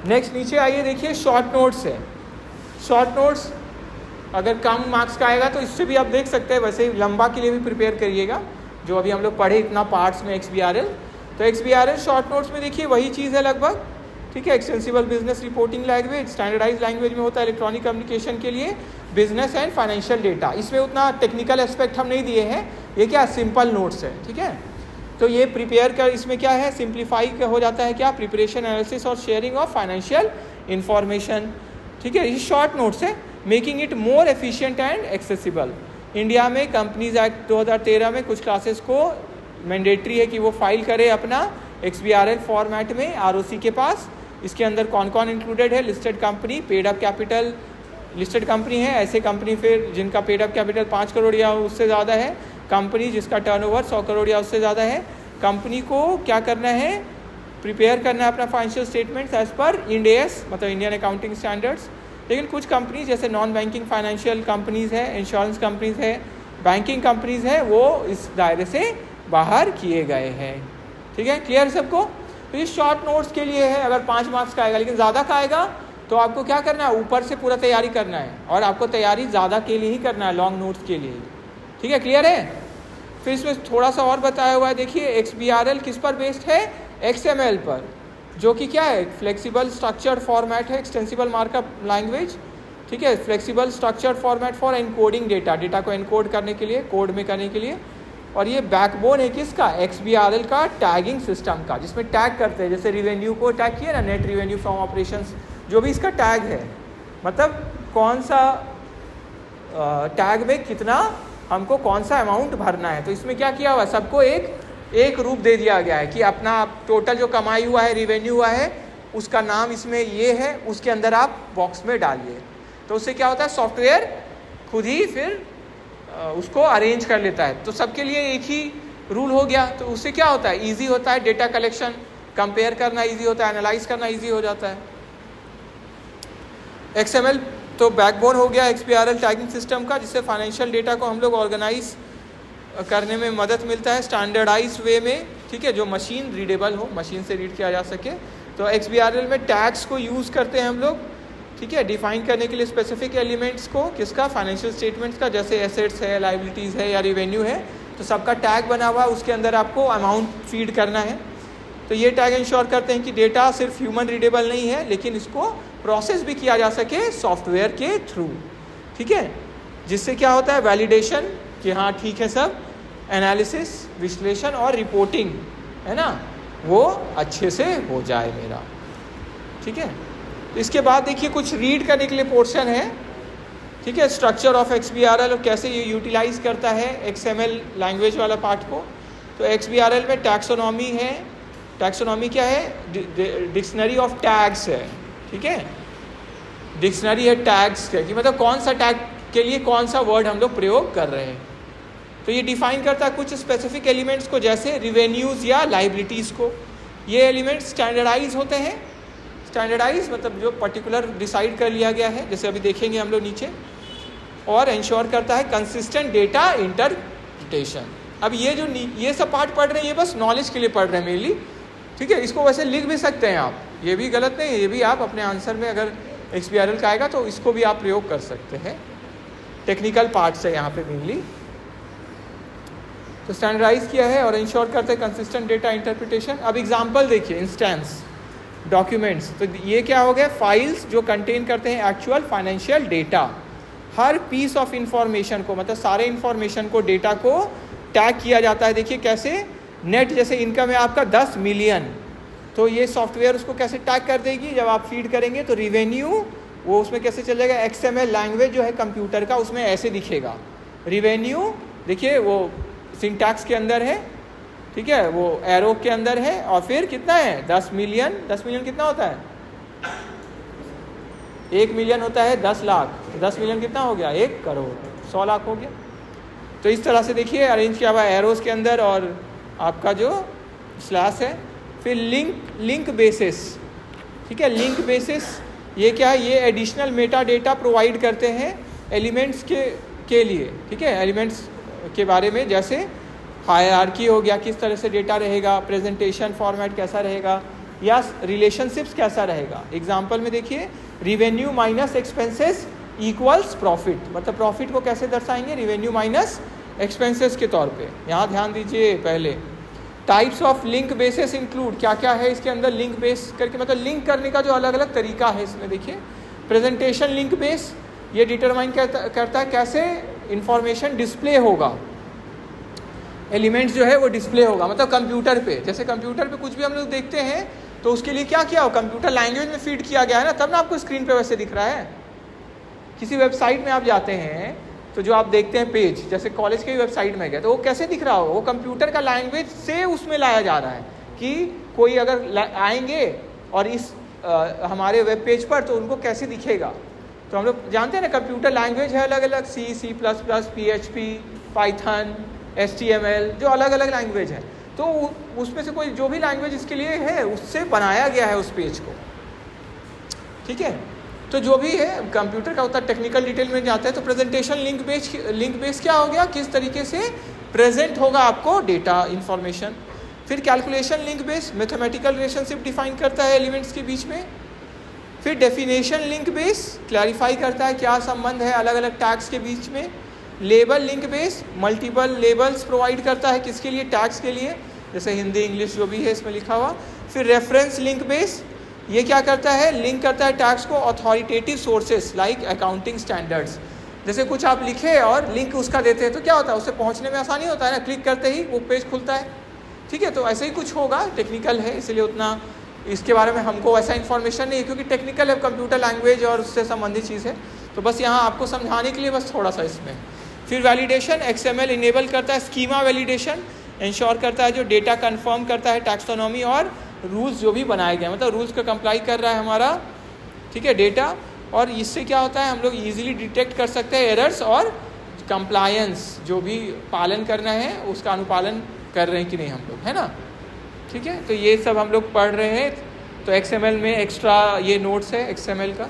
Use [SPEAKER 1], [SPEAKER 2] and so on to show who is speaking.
[SPEAKER 1] Next नीचे आइए, देखिए शॉर्ट नोट्स है। शॉर्ट नोट्स अगर कम मार्क्स का आएगा तो इससे भी आप देख सकते हैं, वैसे लंबा के लिए भी प्रिपेयर करिएगा, जो अभी हम लोग पढ़े इतना पार्ट्स में XBRL। तो XBRL शॉर्ट नोट्स में देखिए वही चीज़ है लगभग, ठीक है। Extensible business reporting language, standardize language में होता है इलेक्ट्रॉनिक कम्युनिकेशन के लिए, बिजनेस एंड फाइनेंशियल डेटा। इसमें उतना टेक्निकल एस्पेक्ट हम नहीं दिए हैं, ये क्या सिंपल नोट्स है, ठीक है। तो ये प्रिपेयर कर, इसमें क्या है सिंप्लीफाई हो जाता है क्या, प्रिपरेशन, एनालिसिस और शेयरिंग ऑफ फाइनेंशियल इंफॉर्मेशन, ठीक है। ये शॉर्ट नोट्स है, making it more efficient and accessible. India में कंपनीज एक्ट 2013 में कुछ क्लासेस को मैंडेटरी है कि वो फाइल करे अपना XBRL फॉर्मेट में ROC के पास। इसके अंदर कौन कौन इंक्लूडेड है, listed company, paid up capital, listed company है ऐसे कंपनी फिर जिनका पेड अप कैपिटल 5 करोड़ या उससे ज़्यादा है, कंपनी जिसका टर्नओवर 100 करोड़ या उससे ज़्यादा है। कंपनी को क्या करना है, प्रिपेयर करना है अपना financial statements as per IND AS, मतलब इंडियन अकाउंटिंग स्टैंडर्ड्स। लेकिन कुछ कंपनीज जैसे नॉन बैंकिंग फाइनेंशियल कंपनीज है, इंश्योरेंस कंपनीज है, बैंकिंग कंपनीज है, वो इस दायरे से बाहर किए गए हैं, ठीक है। क्लियर सबको? तो ये शॉर्ट नोट्स के लिए है, अगर 5 मार्क्स का आएगा। लेकिन ज़्यादा का आएगा तो आपको क्या करना है, ऊपर से पूरा तैयारी करना है, और आपको तैयारी ज़्यादा के लिए ही करना है, लॉन्ग नोट्स के लिए, ठीक है। क्लियर है? फिर इसमें थोड़ा सा और बताया हुआ है, देखिए XBRL किस पर बेस्ड है, XML पर, जो कि क्या है फ्लेक्सिबल स्ट्रक्चर्ड फॉर्मेट है, एक्सटेंसिबल मार्कअप लैंग्वेज, ठीक है। Flexible structured format for encoding data, data को एनकोड करने के लिए, कोड में करने के लिए। और ये बैकबोन है किसका, XBRL का टैगिंग सिस्टम का, जिसमें टैग करते हैं, जैसे रिवेन्यू को टैग किया ना, नेट रिवेन्यू फ्रॉम ऑपरेशंस, जो भी इसका टैग है, मतलब कौन सा टैग में कितना हमको कौन सा अमाउंट भरना है। तो इसमें क्या किया हुआ है, सबको एक रूप दे दिया गया है कि अपना टोटल जो कमाई हुआ है, रिवेन्यू हुआ है, उसका नाम इसमें ये है, उसके अंदर आप बॉक्स में डालिए। तो उससे क्या होता है, सॉफ्टवेयर खुद ही फिर उसको अरेंज कर लेता है। तो सबके लिए एक ही रूल हो गया, तो उससे क्या होता है, ईजी होता है डेटा कलेक्शन, कंपेयर करना ईजी होता है, एनालाइज करना ईजी हो जाता है। XML तो बैकबोन हो गया XBRL टैगिंग सिस्टम का, जिससे फाइनेंशियल डेटा को हम लोग ऑर्गेनाइज करने में मदद मिलता है स्टैंडर्डाइज वे में, ठीक है, जो मशीन रीडेबल हो, मशीन से रीड किया जा सके। तो XBRL में टैग्स को यूज़ करते हैं हम लोग, ठीक है, डिफाइन करने के लिए स्पेसिफिक एलिमेंट्स को, किसका, फाइनेंशियल स्टेटमेंट्स का, जैसे एसेट्स है, लाइबिलिटीज़ है या रेवेन्यू है, तो सबका टैग बना हुआ है, उसके अंदर आपको अमाउंट फीड करना है। तो ये टैग इंश्योर करते हैं कि डेटा सिर्फ ह्यूमन रीडेबल नहीं है, लेकिन इसको प्रोसेस भी किया जा सके सॉफ्टवेयर के थ्रू, ठीक है, जिससे क्या होता है, वैलिडेशन कि हाँ ठीक है सब, एनालिसिस, विश्लेषण और रिपोर्टिंग है ना, वो अच्छे से हो जाए मेरा, ठीक है। इसके बाद देखिए कुछ रीड करने के लिए पोर्शन है, ठीक है, स्ट्रक्चर ऑफ XBRL और कैसे ये यूटिलाइज करता है XML लैंग्वेज वाला पार्ट को। तो XBRL में टैक्सोनॉमी है, टैक्सोनॉमी क्या है, डिक्शनरी ऑफ टैग्स है, ठीक है, डिक्शनरी है टैग्स है, कि मतलब कौन सा टैग के लिए कौन सा वर्ड हम लोग प्रयोग कर रहे हैं। तो ये डिफाइन करता है कुछ स्पेसिफिक एलिमेंट्स को, जैसे रिवेन्यूज़ या लाइबिलिटीज़ को। ये एलिमेंट्स स्टैंडर्डाइज होते हैं, स्टैंडर्डाइज मतलब जो पर्टिकुलर डिसाइड कर लिया गया है, जैसे अभी देखेंगे हम लोग नीचे। और इंश्योर करता है कंसिस्टेंट डेटा इंटरप्रिटेशन। अब ये जो ये सब पार्ट पढ़ रहे हैं, ये बस नॉलेज के लिए पढ़ रहे हैं मेनली, ठीक है। इसको वैसे लिख भी सकते हैं आप, ये भी गलत नहीं है, ये भी आप अपने आंसर में अगर XBRL का आएगा तो इसको भी आप प्रयोग कर सकते हैं। टेक्निकल पार्ट्स है यहाँ पे मेनली। तो स्टैंडर्डाइज किया है और इंश्योर करते हैं कंसिस्टेंट डेटा इंटरप्रिटेशन। अब एग्जांपल देखिए, इंस्टेंस, डॉक्यूमेंट्स, तो ये क्या हो गया, फाइल्स जो कंटेन करते हैं एक्चुअल फाइनेंशियल डेटा। हर पीस ऑफ इंफॉर्मेशन को, मतलब सारे इंफॉर्मेशन को, डेटा को टैग किया जाता है। देखिए कैसे, नेट जैसे इनकम है आपका 10 मिलियन, तो ये सॉफ्टवेयर उसको कैसे टैग कर देगी, जब आप फीड करेंगे तो रिवेन्यू वो उसमें कैसे चल जाएगा, XML लैंग्वेज जो है कंप्यूटर का, उसमें ऐसे दिखेगा रिवेन्यू। देखिए वो सिंटैक्स के अंदर है, ठीक है, वो एरो के अंदर है, और फिर कितना है 10 मिलियन। 10 मिलियन कितना होता है, 1 मिलियन होता है 10 लाख, 10 मिलियन कितना हो गया, 1 करोड़, 100 लाख हो गया। तो इस तरह से देखिए अरेंज किया हुआ एरोज के अंदर, और आपका जो स्लैश है। फिर लिंक बेसिस, ठीक है, लिंक बेसिस ये क्या है, ये एडिशनल मेटा डेटा प्रोवाइड करते हैं एलिमेंट्स के लिए, ठीक है, एलिमेंट्स के बारे में, जैसे हायरार्की हो गया, किस तरह से डेटा रहेगा, प्रेजेंटेशन फॉर्मेट कैसा रहेगा, या रिलेशनशिप्स कैसा रहेगा। एग्जाम्पल में देखिए, revenue minus expenses equals profit, मतलब प्रॉफिट को कैसे दर्शाएंगे, रिवेन्यू माइनस एक्सपेंसेस के तौर पे। यहाँ ध्यान दीजिए पहले, types of link basis include, क्या क्या है इसके अंदर लिंक बेस करके, मतलब लिंक करने का जो अलग अलग तरीका है इसमें देखिए। प्रेजेंटेशन लिंक बेस, ये डिटरमाइन करता है कैसे इंफॉर्मेशन डिस्प्ले होगा, एलिमेंट्स जो है वो डिस्प्ले होगा, मतलब कंप्यूटर पे, जैसे कंप्यूटर पे कुछ भी हम लोग देखते हैं तो उसके लिए क्या किया हो, कंप्यूटर लैंग्वेज में फीड किया गया है ना, तब ना आपको स्क्रीन पे वैसे दिख रहा है। किसी वेबसाइट में आप जाते हैं तो जो आप देखते हैं पेज, जैसे कॉलेज की वेबसाइट में गए तो वो कैसे दिख रहा हो, वो कंप्यूटर का लैंग्वेज से उसमें लाया जा रहा है कि कोई अगर आएंगे और इस हमारे वेब पेज पर तो उनको कैसे दिखेगा। तो हम लोग जानते हैं ना कंप्यूटर लैंग्वेज है अलग अलग, C++, PHP, पाइथन, HTML, जो अलग अलग लैंग्वेज है। तो उसमें से कोई जो भी लैंग्वेज इसके लिए है उससे बनाया गया है उस पेज को, ठीक है। तो जो भी है कंप्यूटर का उतना टेक्निकल डिटेल में जाता है। तो प्रेजेंटेशन लिंक बेस क्या हो गया, किस तरीके से प्रेजेंट होगा आपको डेटा इन्फॉर्मेशन। फिर calculation link base, mathematical relationship define करता है एलिमेंट्स के बीच में। फिर डेफिनेशन लिंक बेस क्लैरिफाई करता है क्या संबंध है अलग अलग टैग्स के बीच में। Label link base multiple labels provide करता है, किसके लिए, टैग्स के लिए, जैसे हिंदी इंग्लिश जो भी है इसमें लिखा हुआ। फिर रेफरेंस लिंक बेस, ये क्या करता है, लिंक करता है टैग्स को authoritative sources like accounting standards. जैसे कुछ आप लिखे और लिंक उसका देते हैं तो क्या होता है, उससे पहुंचने में आसानी होता है ना, क्लिक करते ही वो पेज खुलता है, ठीक है। तो ऐसे ही कुछ होगा, टेक्निकल है इसलिए उतना इसके बारे में हमको ऐसा इन्फॉर्मेशन नहीं है, क्योंकि टेक्निकल है, कंप्यूटर लैंग्वेज और उससे संबंधित चीज़ है। तो बस यहाँ आपको समझाने के लिए बस थोड़ा सा इसमें। फिर वैलिडेशन, XML इनेबल करता है स्कीमा वैलिडेशन, इंश्योर करता है जो डेटा कंफर्म करता है टैक्सोनॉमी और रूल्स जो भी बनाए गए, मतलब रूल्स का कंप्लाई कर रहा है हमारा, ठीक है, डेटा। और इससे क्या होता है, हम लोग इजीली डिटेक्ट कर सकते हैं एरर्स और कंप्लायंस, जो भी पालन करना है उसका अनुपालन कर रहे हैं कि नहीं हम लोग, है ना, ठीक है। तो ये सब हम लोग पढ़ रहे हैं। तो XML में एक्स्ट्रा ये नोट्स है XML का।